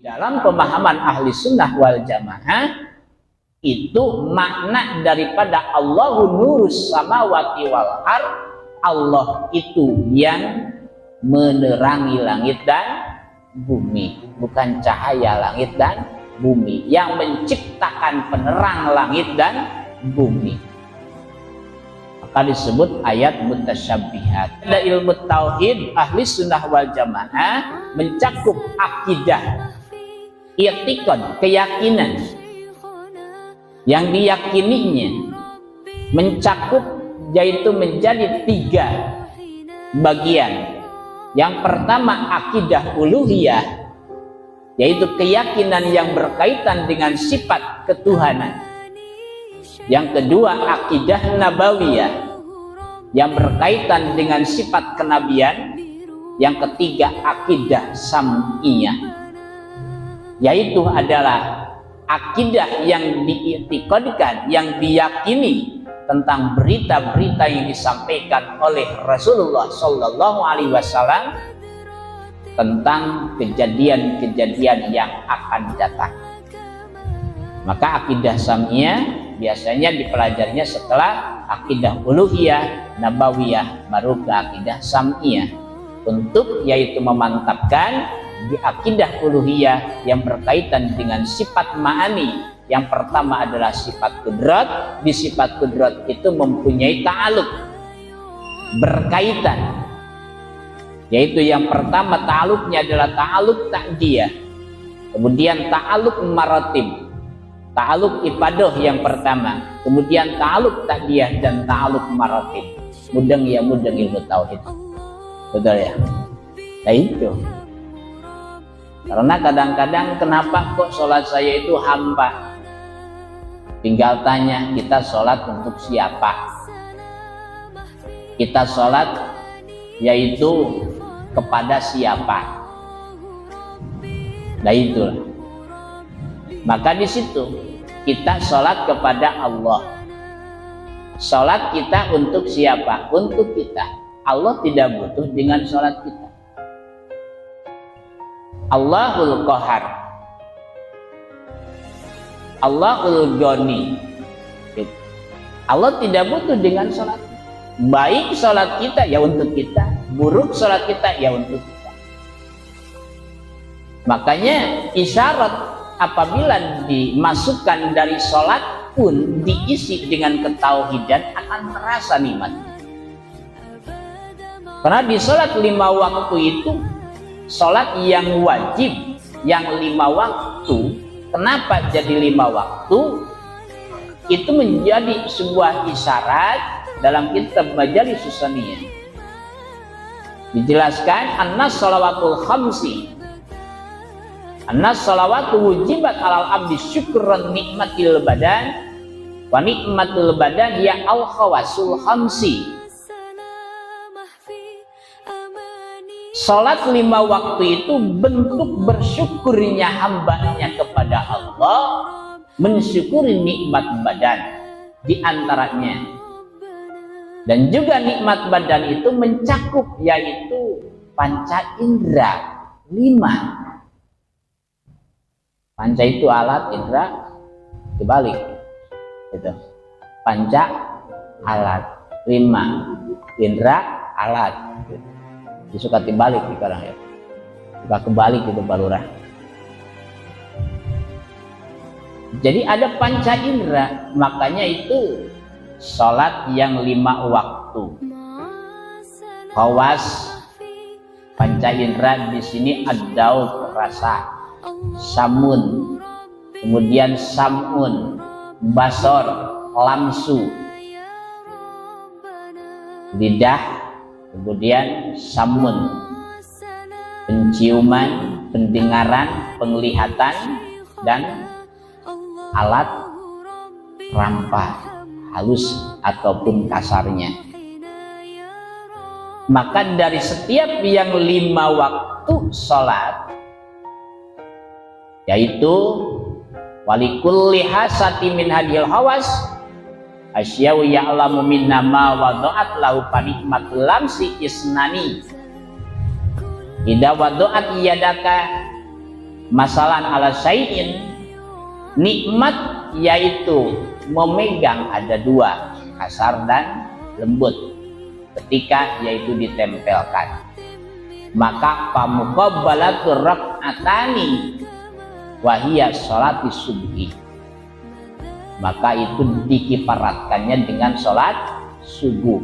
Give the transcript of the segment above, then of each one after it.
Dalam pemahaman ahli sunnah wal jamaah itu makna daripada Allahu nurus samawati wal ard, Allah itu yang menerangi langit dan bumi, bukan cahaya langit dan bumi, yang menciptakan penerang langit dan bumi. Maka disebut ayat mutasyabihat. Ada ilmu tauhid ahli sunnah wal jamaah mencakup akidah, i'tiqad, keyakinan yang diyakininya, mencakup yaitu menjadi 3 bagian. Yang pertama akidah uluhiyah, yaitu keyakinan yang berkaitan dengan sifat ketuhanan. Yang kedua akidah nabawiyah, yang berkaitan dengan sifat kenabian. Yang ketiga akidah sam'iyah, yaitu adalah akidah yang diiktikadkan, yang diyakini tentang berita-berita yang disampaikan oleh Rasulullah Shallallahu Alaihi Wasallam tentang kejadian-kejadian yang akan datang. Maka akidah sam'iyah biasanya dipelajarinya setelah akidah uluhiyah, nabawiyah, baru ke akidah sam'iyah, untuk yaitu memantapkan di akidah uluhiyah yang berkaitan dengan sifat ma'ani. Yang pertama adalah sifat kudrat. Di sifat kudrat itu mempunyai ta'aluk, berkaitan, yaitu yang pertama ta'aluknya adalah ta'aluk ta'diyah, kemudian ta'aluk maratib, ta'aluk ibadah yang pertama, kemudian ta'aluk ta'diyah dan ta'aluk maratib. Mudeng ya mudeng ilmu tauhid, betul ya? Nah itu karena kadang-kadang kenapa kok sholat saya itu hampa. Tinggal tanya, kita sholat untuk siapa? Kita sholat yaitu kepada siapa? Nah itulah. Maka di situ kita sholat kepada Allah. Sholat kita untuk siapa? Untuk kita. Allah tidak butuh dengan sholat kita. Allahul Qahar, Allahul Ghani. Allah tidak butuh dengan sholat. Baik sholat kita ya untuk kita, buruk sholat kita ya untuk kita. Makanya isyarat apabila dimasukkan dari sholat pun diisi dengan ketauhidan akan terasa nikmat. Karena di sholat 5 waktu itu, sholat yang wajib yang 5 waktu, kenapa jadi 5 waktu? Itu menjadi sebuah isyarat dalam kitab Majalis Susaniyah. Dijelaskan annas shalawatul khamsi, annas shalawatu wujibat alal abdi syukran nikmatil badan wa nikmatul badan ya al khawasul khamsi. Salat 5 waktu itu bentuk bersyukurnya hambanya kepada Allah, mensyukuri nikmat badan diantaranya. Dan juga nikmat badan itu mencakup yaitu panca indera 5. Panca itu alat, indera dibalik. Itu. Panca alat 5, indera alat. Suka dibalik sekarang ya, suka kebalik itu balurah. Jadi ada panca indera, makanya itu sholat yang 5 waktu. Hawas, panca indera di sini ad-daud, rasa, samun, kemudian samun, basor, lamsu, lidah, kemudian samun, penciuman, pendengaran, penglihatan, dan alat rampa, halus ataupun kasarnya. Maka dari setiap yang 5 waktu sholat, yaitu walikulli hasati min hadhil hawas asya'u ya'lamu minna ma wada'at lahu panikmatul lamsi isnani Idza wadu'at yadaka masalan ala syai'in, nikmat yaitu memegang ada dua, kasar dan lembut, ketika yaitu ditempelkan, maka pamuqabbalatu rak'atani wahiyya sholati subhi, maka itu dikifaratkannya dengan sholat subuh.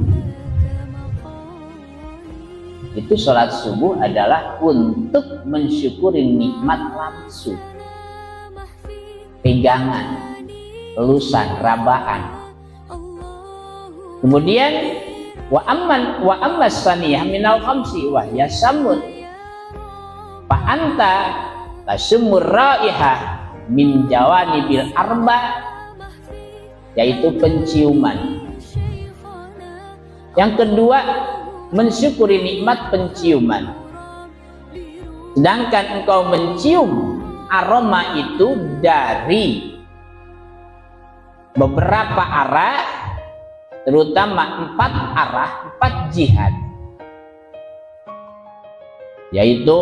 Itu sholat subuh adalah untuk mensyukuri nikmat langsung, pegangan, elusan, rabaan. Kemudian wa amma saniyah minal khamsi wa hiya samun fa anta tasumur raihah min jawanibil arba, yaitu penciuman. Yang kedua, mensyukuri nikmat penciuman. Sedangkan engkau mencium aroma itu dari beberapa arah, terutama 4 arah, 4 jihad, yaitu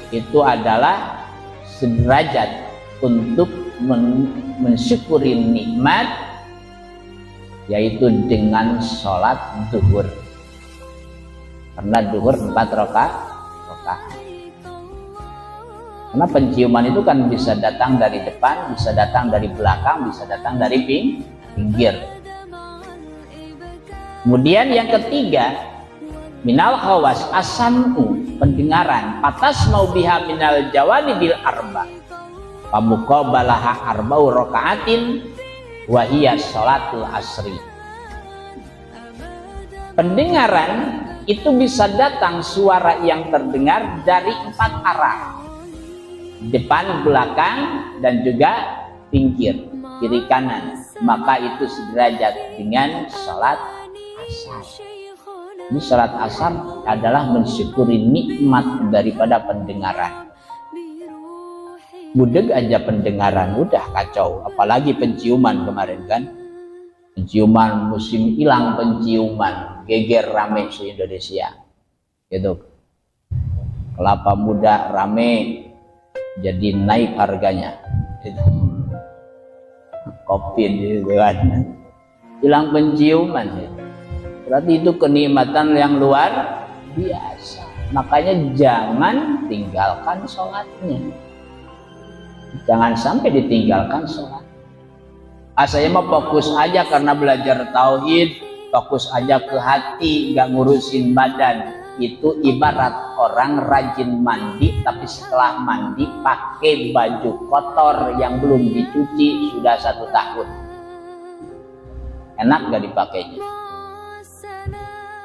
itu adalah sederajat untuk mensyukuri nikmat, yaitu dengan sholat duhur, karena duhur 4 rakaat. Karena penciuman itu kan bisa datang dari depan, bisa datang dari belakang, bisa datang dari pinggir. Kemudian yang ketiga, minal khawas asamu, pendengaran, patas mau biha minal jawanibil arba pamuqabalaha arba'u rakaatin wa hiya sholatul asri. Pendengaran itu bisa datang suara yang terdengar dari 4 arah, depan, belakang, dan juga pinggir, kiri kanan, maka itu sederajat dengan sholat asar. Ini sholat asar adalah mensyukuri nikmat daripada pendengaran. Budeg aja pendengaran udah kacau, apalagi penciuman kemarin kan, penciuman musim hilang, penciuman geger rame se Indonesia gitu. Kelapa muda rame jadi naik harganya gitu. Kopi gitu kan, hilang penciuman ya. Berarti itu kenikmatan yang luar biasa. Makanya jangan tinggalkan sholatnya, jangan sampai ditinggalkan sholat. Saya mau fokus aja karena belajar tauhid, fokus aja ke hati, nggak ngurusin badan. Itu ibarat orang rajin mandi, tapi setelah mandi pakai baju kotor yang belum dicuci sudah 1 tahun. Enak gak dipakainya?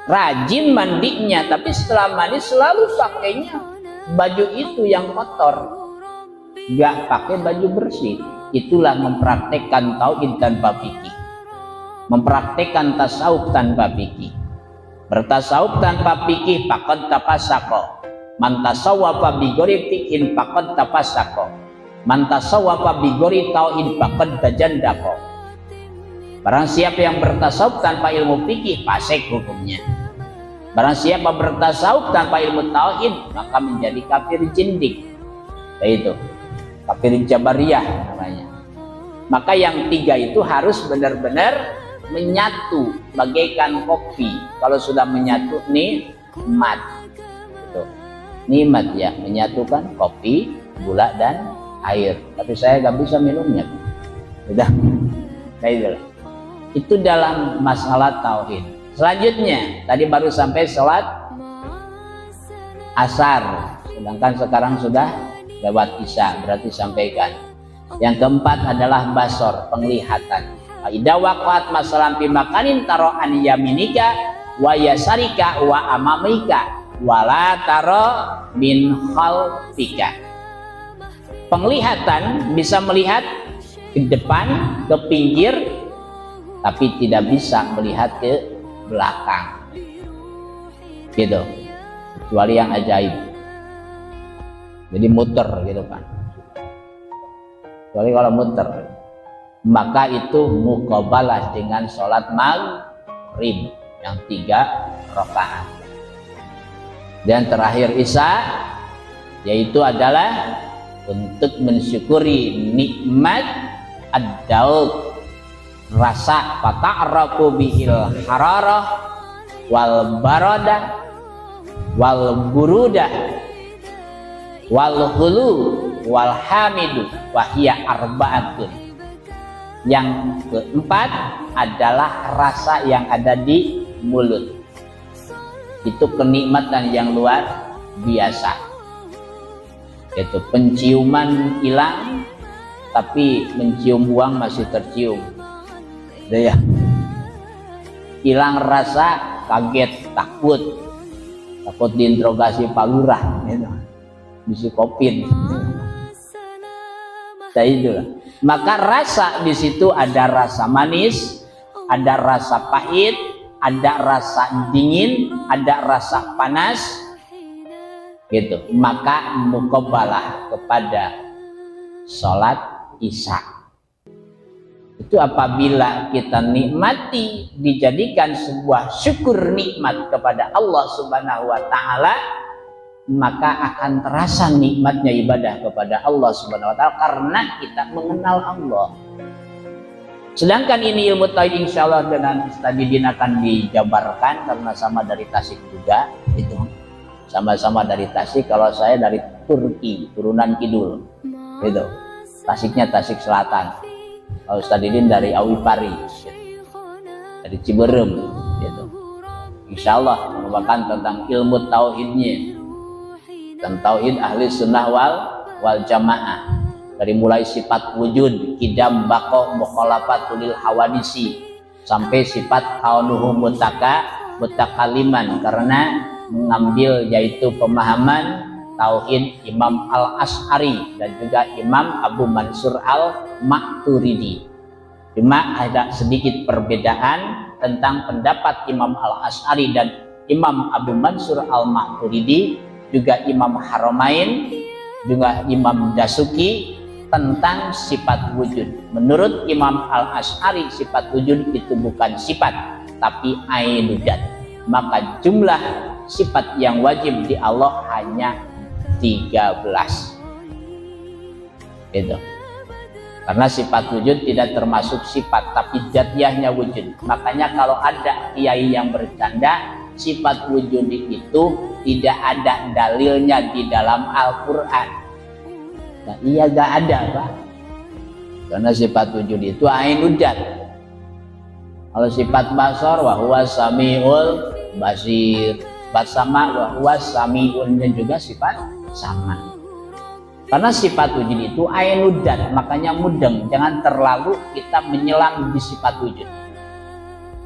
Rajin mandinya, tapi setelah mandi selalu pakainya baju itu yang kotor, gak pakai baju bersih. Itulah mempraktekkan tauhid tanpa fikih, mempraktekkan tasawuf tanpa fikih. Bertasawuf tanpa fikih faqad tafassaqo, man tasawwafa bi ghairi fikhin faqad tafassaqo, man tasawwafa bi ghairi tauhid faqad tajandaqo. Barang siapa yang bertasawuf tanpa ilmu fikih, fasik hukumnya. Barang siapa bertasawuf tanpa ilmu tauhid, maka menjadi kafir jindik. Itu kafir jabariyah namanya. Maka yang 3 itu harus benar-benar menyatu bagaikan kopi. Kalau sudah menyatu nikmat gitu. Nikmat ya, menyatukan kopi, gula dan air. Tapi saya nggak bisa minumnya. Udah kayak gitu. Itu dalam masalah tauhid. Selanjutnya tadi baru sampai sholat asar, sedangkan sekarang sudah lewat isya, berarti sampaikan. Yang keempat adalah basor, penglihatan. Idza waqat masalan fi makanin taro an yaminika wa yasarika wa amamika wala taro min khalfika. Penglihatan bisa melihat ke depan, ke pinggir, tapi tidak bisa melihat ke belakang gitu, kecuali yang ajaib, jadi muter gitu kan. Kecuali kalau muter, maka itu muqabalah dengan sholat maghrib yang 3 rakaat. Dan terakhir isya yaitu adalah untuk mensyukuri nikmat ad-daud, rasa fata'rafu bihil hararah wal baradah wal burudah wal hulu wal hamidu wahia arbaatun. Yang keempat adalah rasa yang ada di mulut. Itu kenikmatan yang luar biasa. Itu penciuman hilang, tapi mencium buang masih tercium. Ya. Hilang rasa, kaget, takut diinterogasi Pak Lurah, gitu. Bisikopin. Nah, itulah. Maka rasa di situ ada rasa manis, ada rasa pahit, ada rasa dingin, ada rasa panas, gitu. Maka muqabbalah kepada sholat isya. Itu apabila kita nikmati, dijadikan sebuah syukur nikmat kepada Allah Subhanahu wa Ta'ala, maka akan terasa nikmatnya ibadah kepada Allah Subhanahu wa Ta'ala karena kita mengenal Allah. Sedangkan ini ilmu tauhid insyaallah dengan tadi akan dijabarkan karena sama dari Tasik juga, itu sama-sama dari Tasik. Kalau saya dari Turki, turunan kidul, itu Tasiknya Tasik Selatan. Kalau Ustaz Didin dari Awipari, dari Ciberem, gitu. Insyaallah merupakan tentang ilmu tauhidnya, dan tauhid ahli sunnah wal jamaah, dari mulai sifat wujud, kidam, bako, mukhalafatul hawadisi, sampai sifat kaunuhu mutakaliman, karena mengambil yaitu pemahaman tauhid Imam Al-Asy'ari dan juga Imam Abu Mansur Al-Maturidi. Cuma ada sedikit perbedaan tentang pendapat Imam Al-Asy'ari dan Imam Abu Mansur Al-Maturidi, juga Imam Haramain, juga Imam Dasuki tentang sifat wujud. Menurut Imam Al-Asy'ari sifat wujud itu bukan sifat tapi ainudat. Maka jumlah sifat yang wajib di Allah hanya 13. Gitu. Karena sifat wujud tidak termasuk sifat tapi zatiahnya wujud. Makanya kalau ada kiai yang bercanda sifat wujud itu tidak ada dalilnya di dalam Al-Quran. Nah, iya gak ada, Pak. Karena sifat wujud itu ainudat. Kalau sifat basar wa huwa samiul basir, sifat sama wa huwa samiun juga sifat sama. Karena sifat wujud itu ainudat, makanya mudeng, jangan terlalu kita menyelam di sifat wujud.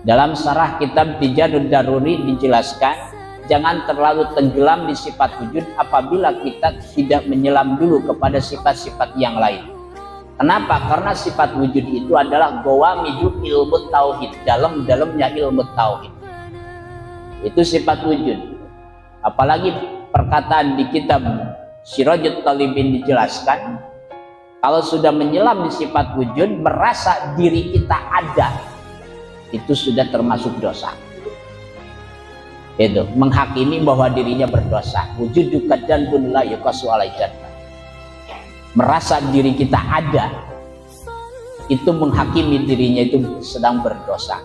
Dalam syarah kitab Tijadud Daruri dijelaskan, jangan terlalu tenggelam di sifat wujud apabila kita tidak menyelam dulu kepada sifat-sifat yang lain. Kenapa? Karena sifat wujud itu adalah gawamidu ilmu tauhid, dalam-dalamnya ilmu tauhid. Itu sifat wujud. Apalagi perkataan di kitab Sirajut Talibin dijelaskan, kalau sudah menyelam di sifat wujud, merasa diri kita ada, itu sudah termasuk dosa. Itu menghakimi bahwa dirinya berdosa. Wujudu kadandun la yuqasu alai jannah. Merasa diri kita ada, itu menghakimi dirinya itu sedang berdosa.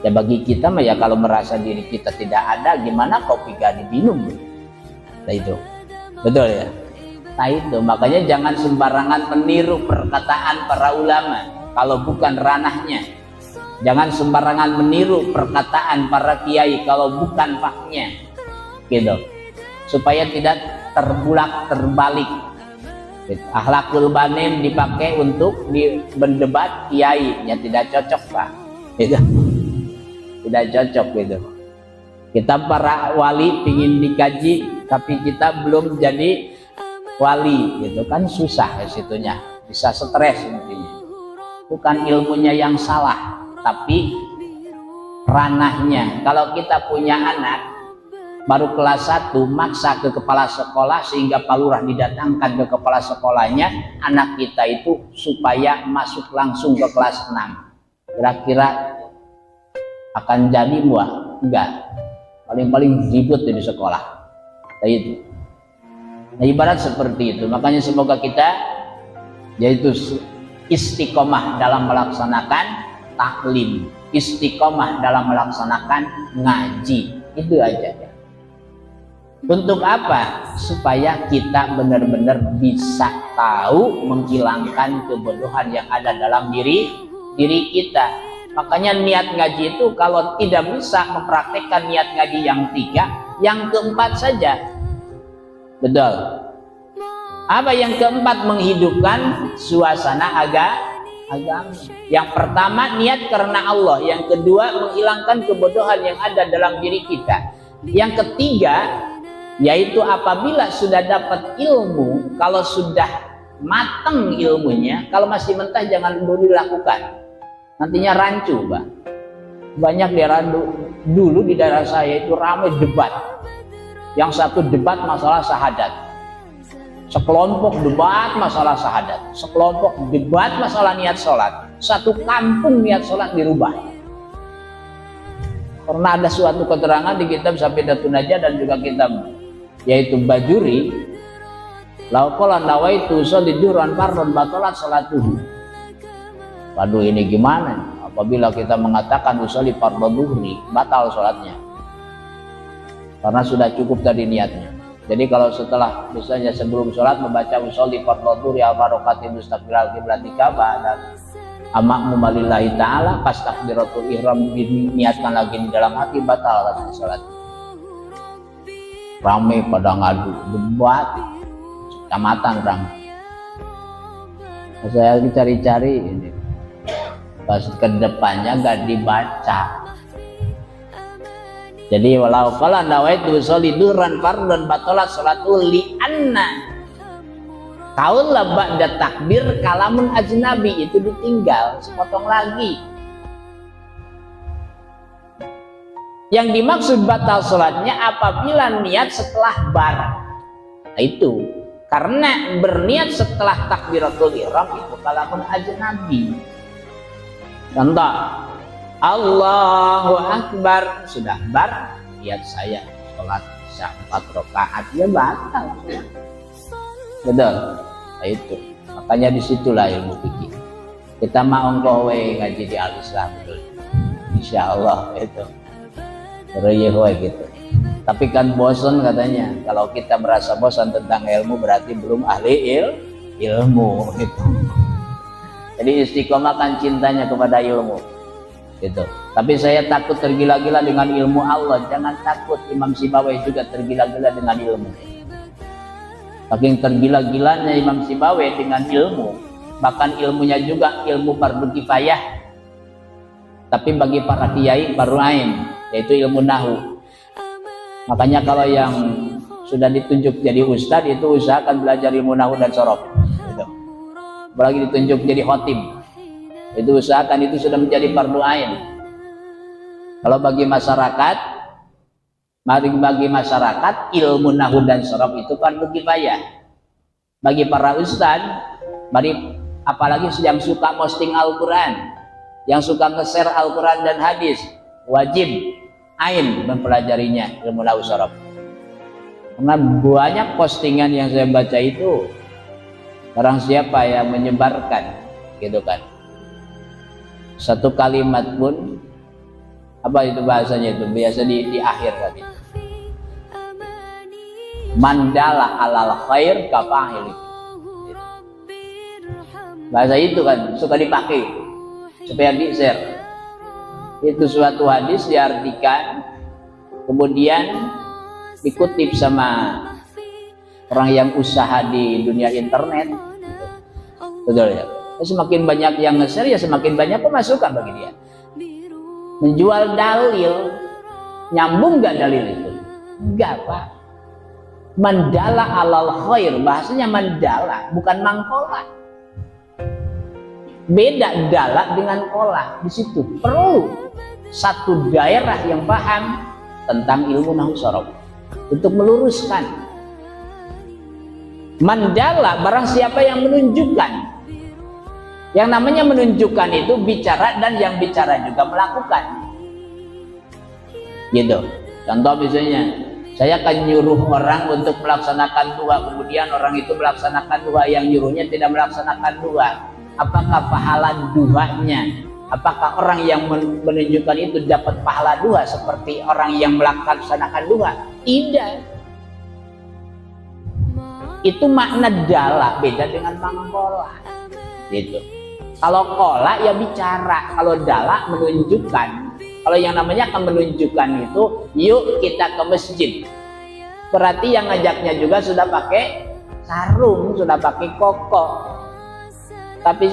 Ya bagi kita mah ya kalau merasa diri kita tidak ada, gimana kopi gak diminum? Nah itu betul ya. Nah itu makanya jangan sembarangan meniru perkataan para ulama kalau bukan ranahnya. Jangan sembarangan meniru perkataan para kiai kalau bukan faknya, gitu. Supaya tidak terbalik. Akhlakul banin dipakai untuk berdebat kiai, ya tidak cocok, Pak. Gitu. Tidak cocok gitu. Kita para wali ingin dikaji, tapi kita belum jadi wali, gitu kan susah ya situnya, bisa stres intinya. Bukan ilmunya yang salah, tapi ranahnya. Kalau kita punya anak baru kelas 1 maksa ke kepala sekolah sehingga Pak Lurah didatangkan ke kepala sekolahnya, anak kita itu supaya masuk langsung ke kelas 6, kira-kira akan jadi muah? Enggak, paling ribut di sekolah. Kayak itu Nah, ibarat seperti itu. Makanya semoga kita yaitu istiqomah dalam melaksanakan taklim, istiqomah dalam melaksanakan ngaji. Itu aja ya. Untuk apa? Supaya kita benar-benar bisa tahu menghilangkan kebodohan yang ada dalam diri kita. Makanya niat ngaji itu kalau tidak bisa mempraktekkan niat ngaji yang 3, yang keempat saja. Betul. Apa yang keempat? Menghidupkan suasana agama. Yang pertama niat karena Allah, yang kedua menghilangkan kebodohan yang ada dalam diri kita. Yang ketiga yaitu apabila sudah dapat ilmu, kalau sudah matang ilmunya, kalau masih mentah jangan dulu dilakukan. Nantinya rancu, Pak. Banyak di dulu di daerah saya itu ramai debat. Yang satu debat masalah syahadat, sekelompok debat masalah syahadat, sekelompok debat masalah niat sholat. Satu kampung niat sholat dirubah. Karena ada suatu keterangan di kitab Safidatun Najah dan juga kitab yaitu Bajuri, lauqala nawaitu sholiduran fardhon batalat sholatuhu. Waduh, ini gimana? Apabila kita mengatakan usolli fardhu dhuhri, batal sholatnya. Karena sudah cukup tadi niatnya. Jadi kalau setelah misalnya sebelum sholat membaca usolli fardhu dhuhri al barakatin mustaqbilal qiblati Ka'bah dan amakmu malillahi ta'ala, pas takbiratul ihram diniatkan lagi di dalam hati, batal lagi sholat. Ramai pada ngadu debat kecamatan ramai. Saya cari-cari ini, pas ke depannya gak dibaca. Jadi walau qala nawaitu sholiduran fardhon batalat sholatu li anna qaula ba'da takbir kalamun ajnabi, itu ditinggal sepotong lagi. Yang dimaksud batal sholatnya apabila niat setelah bar. Nah, itu karena berniat setelah takbiratul ihram itu kalamun ajnabi. Contoh, Allahu Akbar, sudah bar, niat saya sholat isya 4 rakaat, ya batal. Betul. Nah, itu makanya disitulah ilmu fikih. Kita mau kowe ngaji di Al-Islam, betul. Insya Allah itu gitu. Tapi kan bosan katanya. Kalau kita merasa bosan tentang ilmu berarti belum ahli ilmu gitu. Jadi istiqomah kan cintanya kepada ilmu gitu. Tapi saya takut tergila-gila dengan ilmu Allah. Jangan takut, Imam Sibawai juga tergila-gila dengan ilmu. Saking tergila-gilanya Imam Sibawai dengan ilmu, bahkan ilmunya juga ilmu fardu kifayah. Tapi bagi para kiai fardu ain, yaitu ilmu nahu. Makanya kalau yang sudah ditunjuk jadi ustadz itu usahakan belajar ilmu nahu dan sorof gitu. Apalagi ditunjuk jadi khotib, itu usahakan itu sudah menjadi fardu ain. Kalau bagi masyarakat ilmu nahu dan sorof itu fardu kifayah. Bagi para ustadz, apalagi yang suka posting Al-Quran, yang suka nge-share Al-Quran dan hadis, wajib ain mempelajarinya ilmu nahwu sorof. Karena banyak postingan yang saya baca itu barang siapa yang menyebarkan gitu kan, satu kalimat pun apa itu bahasanya itu biasa di akhir tadi, mandala alal khair kafa'il, bahasa itu kan suka dipakai supaya di-share. Itu suatu hadis diartikan kemudian dikutip sama orang yang usaha di dunia internet gitu. Betul ya? Semakin banyak yang nge-share ya semakin banyak pemasukan bagi dia. Menjual dalil, nyambung gak dalil itu? Enggak, Pak. Mandala alal khair, bahasanya mandala, bukan mangkola. Beda dala dengan kola. Di situ perlu satu daerah yang paham tentang ilmu nahwu sorof untuk meluruskan. Mandala barang siapa yang menunjukkan. Yang namanya menunjukkan itu bicara dan yang bicara juga melakukan. Gitu. Contoh misalnya Saya akan nyuruh orang untuk melaksanakan dua, kemudian orang itu melaksanakan dua, yang nyuruhnya tidak melaksanakan dua. Apakah pahala duanya? Apakah orang yang menunjukkan itu dapat pahala dua seperti orang yang melaksanakan dua? Tidak. Itu makna dala, beda dengan mangkola. Gitu. Kalau kola ya bicara, kalau dala menunjukkan. Kalau yang namanya akan menunjukkan itu, yuk kita ke masjid. Berarti yang ngajaknya juga sudah pakai sarung, sudah pakai koko. Tapi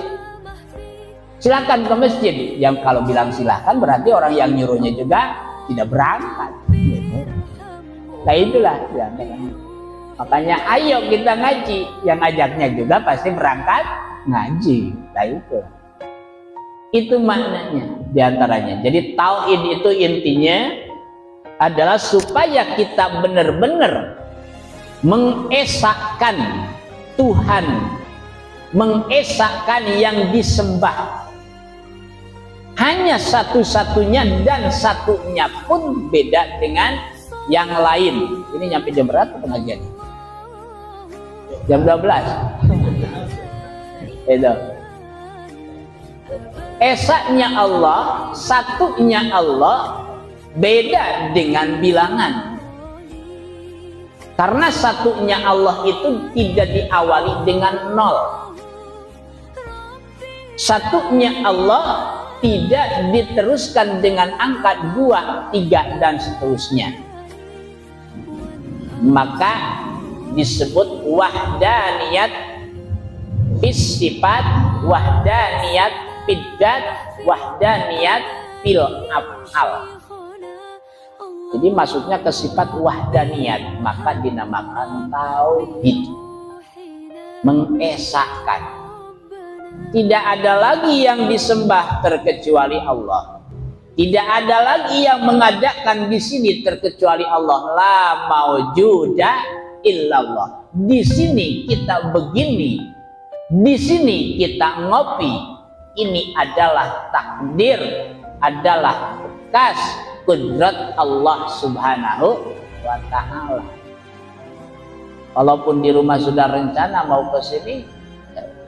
silakan ke masjid. Yang kalau bilang silakan berarti orang yang nyuruhnya juga tidak berangkat. Nah itulah ya. Makanya ayo kita ngaji. Yang ngajaknya juga pasti berangkat ngaji. Nah itu maknanya diantaranya. Jadi tauhid itu intinya adalah supaya kita benar-benar mengesahkan Tuhan, mengesahkan yang disembah hanya satu-satunya, dan satunya pun beda dengan yang lain. Ini nyampe jam berapa pengajian? Jam 12. Itu esaknya Allah, satunya Allah, beda dengan bilangan. Karena satunya Allah itu tidak diawali dengan 0. Satunya Allah tidak diteruskan dengan angka 2, 3 dan seterusnya. Maka disebut wahdaniyat fis sifat, wahdaniyat fid dzat, wahdaniyat fil af'al. Jadi maksudnya ke sifat wahdaniyat, maka dinamakan tauhid, mengesahkan. Tidak ada lagi yang disembah terkecuali Allah. Tidak ada lagi yang mengadakan di sini terkecuali Allah. La maujuda illallah. Di sini kita begini, di sini kita ngopi. Ini adalah takdir, adalah bekas kudrat Allah Subhanahu wa ta'ala. Walaupun di rumah sudah rencana mau ke sini,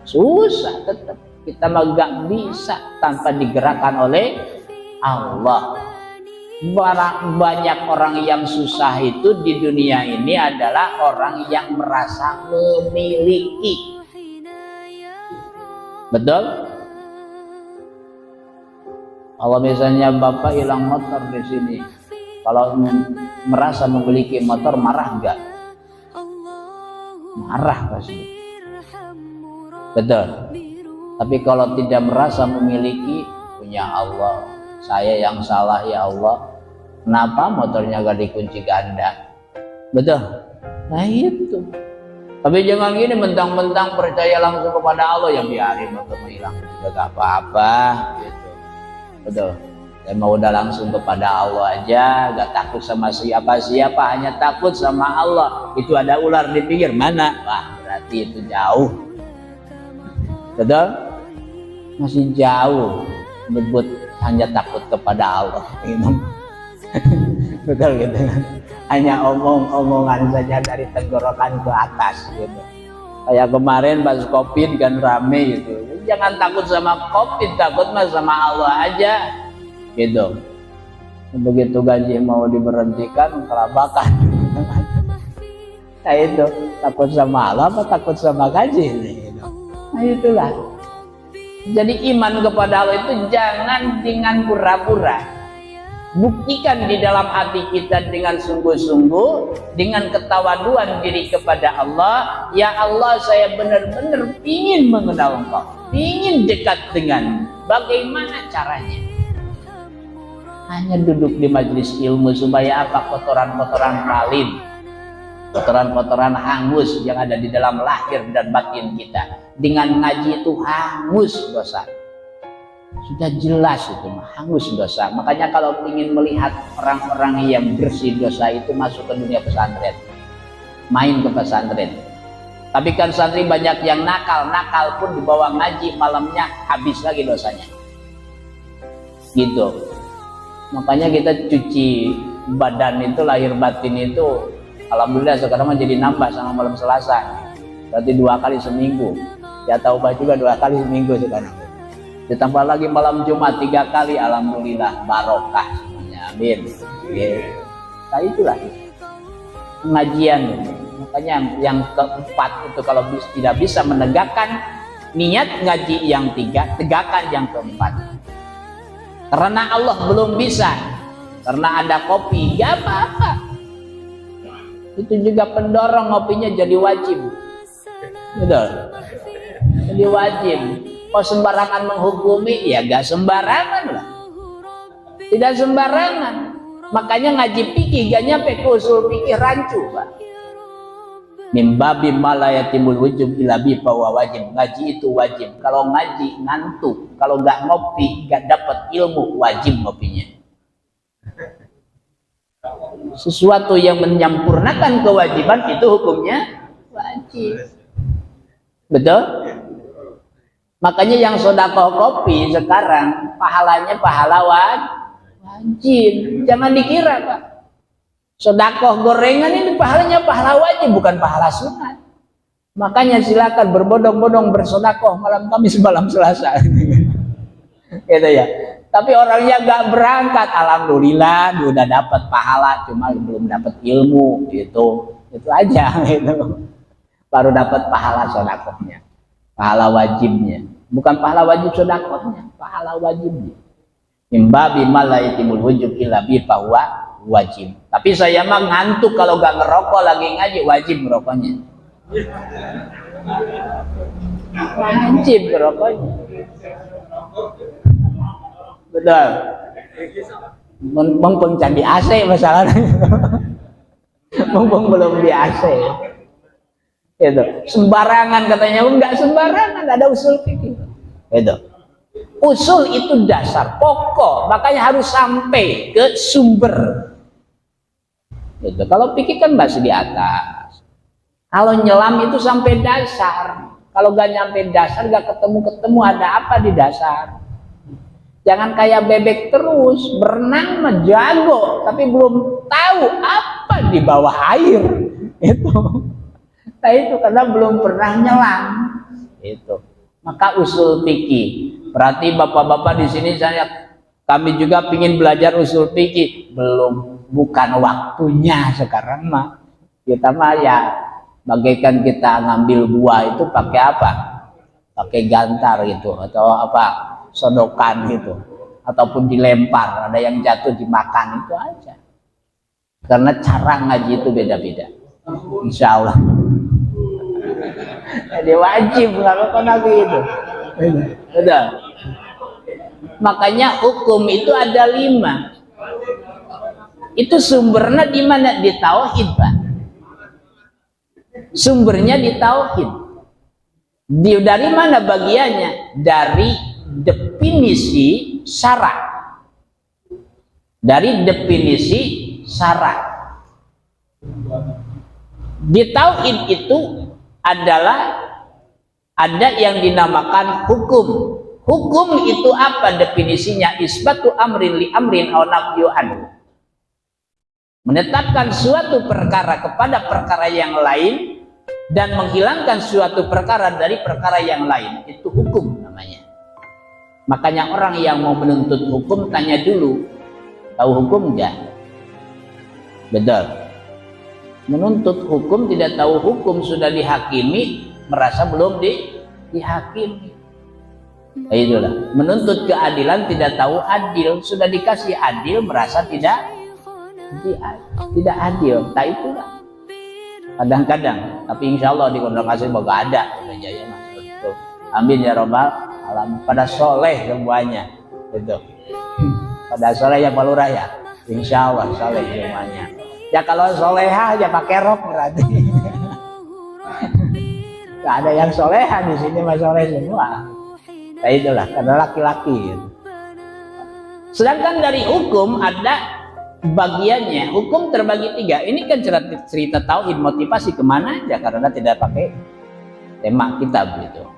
susah tetap. Kita mah gak bisa tanpa digerakkan oleh Allah. Banyak orang yang susah itu di dunia ini adalah orang yang merasa memiliki. Betul? Kalau misalnya bapak hilang motor di sini, kalau merasa memiliki motor, marah enggak? Marah pasti. Betul. Tapi kalau tidak merasa memiliki, punya Allah, saya yang salah ya Allah, kenapa motornya gak dikunci ganda? Betul. Nah itu. Tapi jangan gini mentang-mentang percaya langsung kepada Allah, yang biarin motor hilang juga gak apa-apa. Gitu. Betul. Dan mau udah langsung kepada Allah aja, gak takut sama siapa-siapa, hanya takut sama Allah. Itu ada ular di pinggir mana? Wah, berarti itu jauh. Betul? Masih jauh menyebut hanya takut kepada Allah. Betul gitu. Hanya omong-omongan saja dari tenggorokan ke atas gitu. Kayak kemarin pas Covid kan rame gitu. Jangan takut sama Covid, takut mah sama Allah aja gitu. Begitu gaji mau diberhentikan, kelabakan. Nah itu, takut sama Allah apa takut sama gaji gitu. Nah itulah. Jadi iman kepada Allah itu jangan dengan pura-pura. Buktikan di dalam hati kita dengan sungguh-sungguh, dengan ketawaduan diri kepada Allah. Ya Allah, saya benar-benar ingin mengenal Engkau, ingin dekat dengan. Bagaimana caranya? Hanya duduk di majelis ilmu supaya apa? Kotoran-kotoran ralim, kotoran-kotoran hangus yang ada di dalam lahir dan batin kita. Dengan ngaji itu hangus dosa. Sudah jelas itu hangus dosa. Makanya kalau ingin melihat orang-orang yang bersih dosa itu masuk ke dunia pesantren, main ke pesantren. Tapi kan santri banyak yang nakal pun dibawa ngaji, malamnya habis lagi dosanya gitu. Makanya kita cuci badan itu lahir batin itu alhamdulillah sekarang mah jadi nambah sama malam Selasa, berarti 2 kali seminggu. Ya taubah juga 2 kali seminggu sekarang, ditambah lagi malam Jumat 3 kali, alhamdulillah barokah semuanya, amin. Nah itulah pengajian. Makanya yang keempat itu kalau tidak bisa menegakkan niat ngaji yang 3, tegakkan yang keempat. Karena Allah belum bisa, karena ada kopi, gak apa-apa. Itu juga pendorong ngopinya jadi wajib. Betul. Jadi wajib. Kok sembarangan menghukumi? Ya gak sembarangan lah. Tidak sembarangan. Makanya ngaji fikih gak nyampe ke usul fikih rancu, Pak. Mimbabi malayatimul wujub ilabi bahwa wajib. Ngaji itu wajib. Kalau ngaji ngantuk, kalau nggak ngopi nggak dapat ilmu, wajib ngopinya. Sesuatu yang menyempurnakan kewajiban itu hukumnya wajib. Betul? Makanya yang sedekah kopi sekarang pahalanya pahala wajib. Jangan dikira, Pak. Sedekah gorengan ini pahalanya pahala wajib, bukan pahala sunat. Makanya silakan berbondong-bondong bersedekah malam Kamis, malam Selasa. Gitu ya. Tapi orangnya gak berangkat, alhamdulillah udah dapat pahala, cuma belum dapat ilmu gitu. Itu aja gitu. Baru dapat pahala sedekahnya. Pahala wajibnya. Bukan pahala wajib sedekahnya, pahala wajibnya. Mimbabi malayatimul wujub illa bi bahwa wajib. Tapi saya mah ngantuk kalau gak ngerokok lagi ngaji, wajib ngerokoknya. Wajib ngerokoknya. Betul. Mumpung candi AC masalahnya. Mumpung belum di AC. Gitu. Sembarangan katanya, enggak sembarangan, ada usul fikih. Gitu. Usul itu dasar, pokok, makanya harus sampai ke sumber. Gitu. Kalau pikir kan masih di atas. Kalau nyelam itu sampai dasar. Kalau gak nyampe dasar, gak ketemu-ketemu ada apa di dasar. Jangan kayak bebek terus, berenang mah jago, tapi belum tahu apa di bawah air. Itu. Nah itu karena belum pernah nyelam. Itu. Maka usul fikih. Berarti bapak-bapak di sini kami juga ingin belajar usul fikih, belum, bukan waktunya sekarang mah. Kita mah ya bagaikan kita ngambil buah itu pakai apa? Pakai gantar gitu atau apa? Sodokan gitu, ataupun dilempar, ada yang jatuh dimakan, itu aja. Karena cara ngaji itu beda-beda. Insya Allah. Jadi wajib kalau kena gitu. Betul. Makanya hukum itu ada 5. Itu sumbernya di mana? Di tauhid, Pak. Sumbernya di tauhid. Dari mana bagiannya? Dari definisi syarak. Dari definisi syarak. Di tauhid itu adalah ada yang dinamakan hukum. Hukum itu apa definisinya? Isbatu amrin li amrin aw nafyu anhu. Menetapkan suatu perkara kepada perkara yang lain dan menghilangkan suatu perkara dari perkara yang lain. Itu hukum namanya. Makanya orang yang mau menuntut hukum tanya dulu, tahu hukum enggak? Betul. Menuntut hukum tidak tahu hukum, sudah dihakimi merasa belum dihakimi. Itulah. Menuntut keadilan tidak tahu adil, sudah dikasih adil merasa tidak adil. Tak itulah. Kadang-kadang, tapi insya Allah di Kondang Kasih moga ada. Jaya mas. Amin ya robbal alamin. Pada soleh semuanya. Itu. Pada soleh ya Pak Lurah ya. Insya Allah soleh semuanya. Ya kalau soleha ya pakai rok berarti. Gak ada yang soleha di sini, mas soleh semua. Nah itulah karena laki-laki. Sedangkan dari hukum ada bagiannya. Hukum terbagi 3. Ini kan cerita tauhid, motivasi kemana aja karena tidak pakai tema kitab gitu.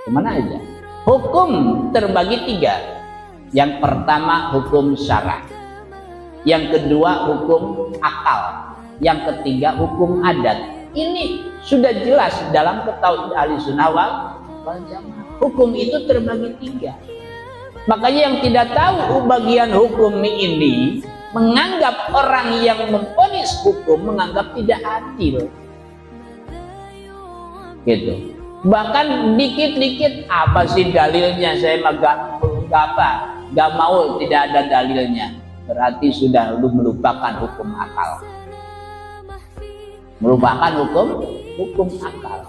Kemana aja. Hukum terbagi 3. Yang pertama hukum syara. yang kedua hukum akal, yang ketiga hukum adat. Ini sudah jelas dalam ketahuan ahli sunnah wal jamaah. Hukum itu terbagi 3. Makanya yang tidak tahu bagian hukum ini menganggap orang yang memvonis hukum menganggap tidak adil. Gitu. Bahkan dikit-dikit apa sih dalilnya, saya mah gak mau, tidak ada dalilnya. Berarti sudah lu melupakan hukum akal. Melupakan hukum akal.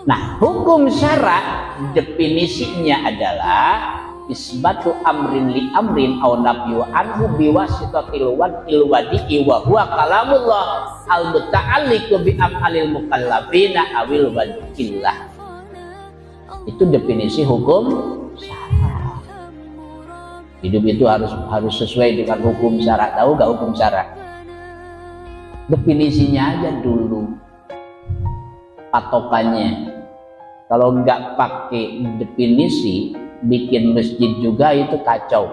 Nah, hukum syara definisinya adalah isbatu amrin li amrin aw nafyu anhu biwasitatil wadil wadi'i wa huwa kalamullah al muta'alliqu bi af'alil mukallafina awil wadillah. Itu definisi hukum syara. Hidup itu harus sesuai dengan hukum syara. Tahu gak hukum syara? Definisinya aja dulu, patokannya. Kalau nggak pakai definisi, bikin masjid juga itu kacau.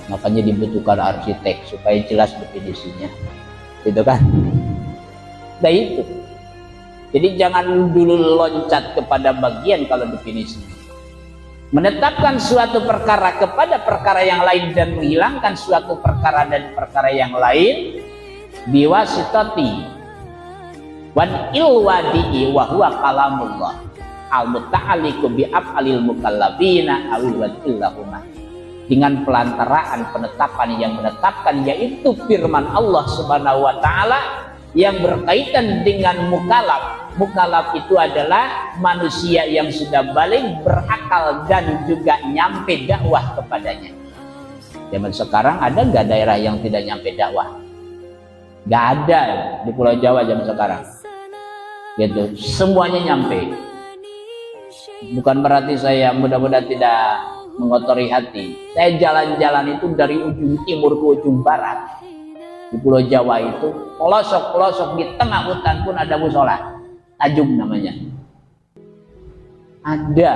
Makanya dibutuhkan arsitek supaya jelas definisinya, gitu kan? Nah itu. Jadi jangan dulu loncat kepada bagian kalau definisi. Menetapkan suatu perkara kepada perkara yang lain dan menghilangkan suatu perkara dan perkara yang lain biwasitati wan ilwadi'i wa huwa kalamullah al-muta'alliqu bi af'alil mukallafina awil wadillahuma, dengan pelantaraan penetapan yang menetapkan yaitu firman Allah Subhanahu wa taala yang berkaitan dengan mukallaf. Mukallaf itu adalah manusia yang sudah balik, berakal dan juga nyampe dakwah kepadanya. Zaman sekarang ada nggak daerah yang tidak nyampe dakwah? Nggak ada di Pulau Jawa zaman sekarang. Gitu, semuanya nyampe. Bukan berarti saya mudah-mudahan tidak mengotori hati. Saya jalan-jalan itu dari ujung timur ke ujung barat. Di Pulau Jawa itu, pelosok-pelosok di tengah hutan pun ada musola. Tajung namanya. Ada.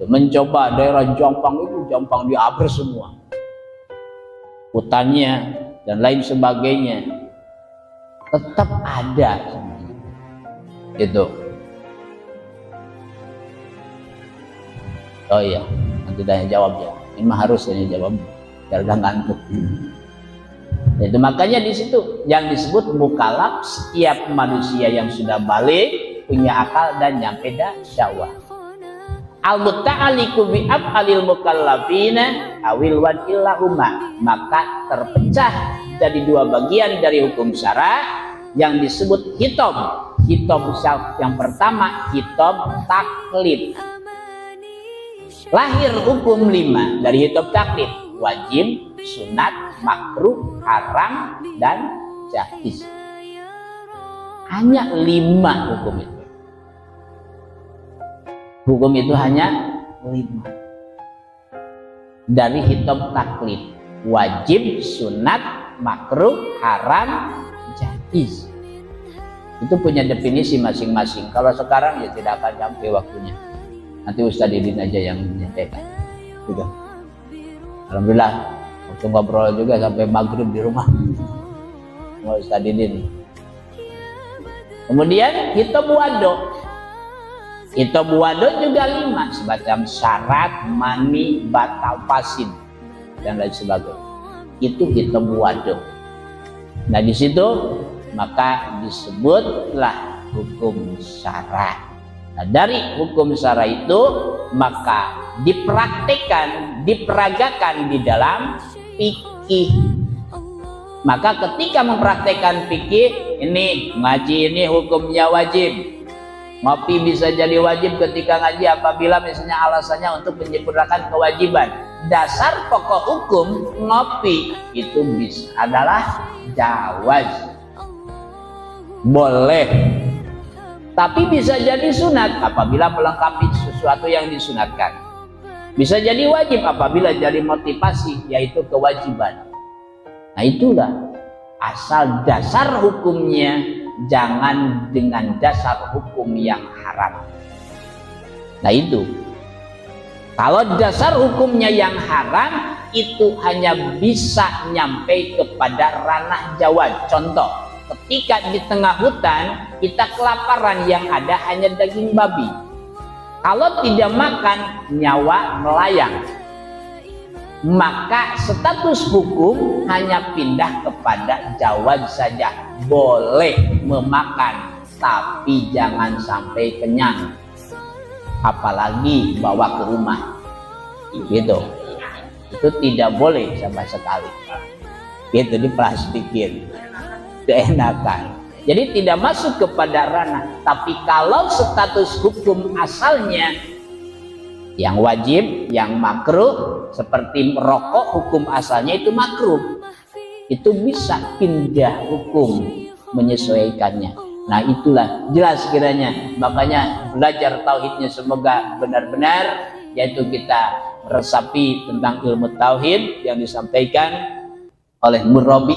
Mencoba daerah Jompang itu, Jompang diaber semua. Hutannya dan lain sebagainya. Tetap ada. Gitu. Oh iya, nanti tanya jawab ya. Ini mah harus tanya jawab, biar gak ngantuk. Itu makanya di situ yang disebut mukallaf setiap manusia yang sudah balik, punya akal dan nyampe dakwah. Al-muta'alliqu bi af'alil mukallafina awil wadillahuma, maka terpecah jadi 2 bagian dari hukum syara yang disebut hitom. Hitom yang pertama hitom taklif. Lahir hukum 5 dari hitom taklif: wajib, sunat, makruh, haram, dan jaiz. Hanya 5 hukum itu. Hukum itu hanya 5 dari hitom taklif: wajib, sunat, makruh, haram, jaiz. Itu punya definisi masing-masing. Kalau sekarang ya tidak akan sampai waktunya. Nanti Ustadz Didin aja yang menyampaikan. Gitu. Alhamdulillah, waktu ngobrol juga sampai maghrib di rumah. Mau Ustadz Didin. Kemudian hitom wado. Hitom wado juga 5, semacam syarat, mani, batal, fasid, dan lain sebagainya. Itu hitom wado. Nah di situ maka disebutlah hukum syara. Nah, dari hukum syara itu maka dipraktikkan, diperagakan di dalam fikih. Maka ketika mempraktikkan fikih, ini ngaji ini hukumnya wajib. Ngopi bisa jadi wajib ketika ngaji apabila misalnya alasannya untuk menyempurnakan kewajiban. Dasar pokok hukum ngopi itu adalah jawaz. Boleh. Tapi bisa jadi sunat apabila melengkapi sesuatu yang disunatkan. Bisa jadi wajib apabila jadi motivasi, yaitu kewajiban. Nah itulah asal dasar hukumnya, jangan dengan dasar hukum yang haram. Nah itu. Kalau dasar hukumnya yang haram, itu hanya bisa nyampe kepada ranah jawab. Contoh, ketika di tengah hutan kita kelaparan, yang ada hanya daging babi. Kalau tidak makan, nyawa melayang. Maka status hukum hanya pindah kepada jawab saja. Boleh memakan, tapi jangan sampai kenyang, apalagi bawa ke rumah. Gitu. Itu tidak boleh sama sekali. Gitu, diplastikin. Keenakan. Jadi tidak masuk kepada ranah. Tapi kalau status hukum asalnya yang wajib, yang makruh, seperti merokok, hukum asalnya itu makruh, itu bisa pindah hukum menyesuaikannya. Nah, itulah jelas kiranya. Makanya belajar tauhidnya semoga benar-benar, yaitu kita meresapi tentang ilmu tauhid yang disampaikan oleh Murabi.